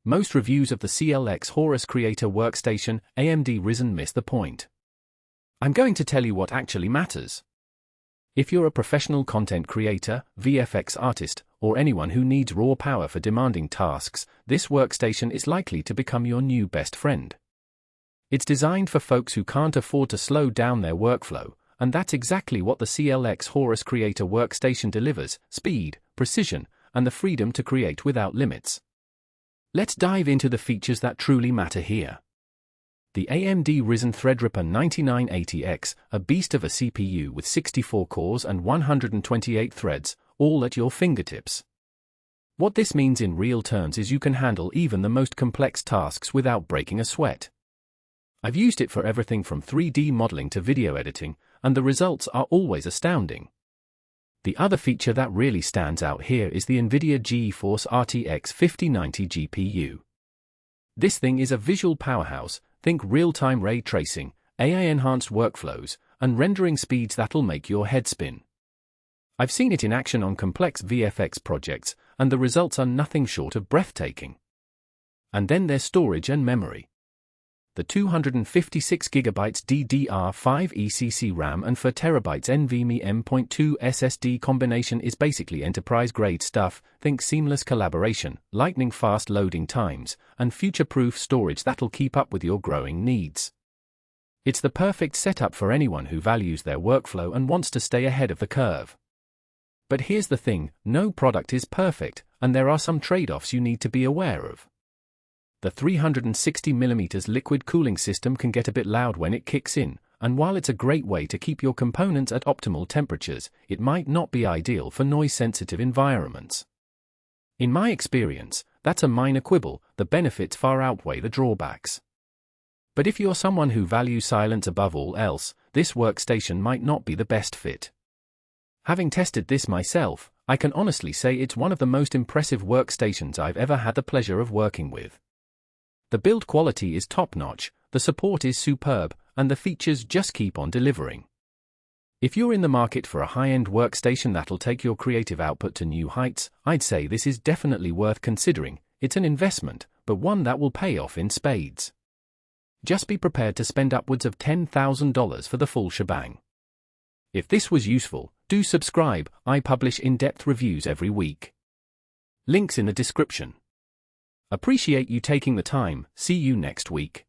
Most reviews of the CLX Horus Creator Workstation AMD Ryzen miss the point. I'm going to tell you what actually matters. If you're a professional content creator, VFX artist, or anyone who needs raw power for demanding tasks, this workstation is likely to become your new best friend. It's designed for folks who can't afford to slow down their workflow, and that's exactly what the CLX Horus Creator Workstation delivers: speed, precision, and the freedom to create without limits. Let's dive into the features that truly matter here. The AMD Ryzen Threadripper 9980X, a beast of a CPU with 64 cores and 128 threads, all at your fingertips. What this means in real terms is you can handle even the most complex tasks without breaking a sweat. I've used it for everything from 3D modeling to video editing, and the results are always astounding. The other feature that really stands out here is the NVIDIA GeForce RTX 5090 GPU. This thing is a visual powerhouse. Think real-time ray tracing, AI-enhanced workflows, and rendering speeds that'll make your head spin. I've seen it in action on complex VFX projects, and the results are nothing short of breathtaking. And then there's storage and memory. The 256GB DDR5 ECC RAM and 4TB NVMe M.2 SSD combination is basically enterprise-grade stuff. Think seamless collaboration, lightning-fast loading times, and future-proof storage that'll keep up with your growing needs. It's the perfect setup for anyone who values their workflow and wants to stay ahead of the curve. But here's the thing: no product is perfect, and there are some trade-offs you need to be aware of. The 360mm liquid cooling system can get a bit loud when it kicks in, and while it's a great way to keep your components at optimal temperatures, it might not be ideal for noise-sensitive environments. In my experience, that's a minor quibble. The benefits far outweigh the drawbacks. But if you're someone who values silence above all else, this workstation might not be the best fit. Having tested this myself, I can honestly say it's one of the most impressive workstations I've ever had the pleasure of working with. The build quality is top-notch, the support is superb, and the features just keep on delivering. If you're in the market for a high-end workstation that'll take your creative output to new heights, I'd say this is definitely worth considering. It's an investment, but one that will pay off in spades. Just be prepared to spend upwards of $10,000 for the full shebang. If this was useful, do subscribe. I publish in-depth reviews every week. Links in the description. Appreciate you taking the time. See you next week.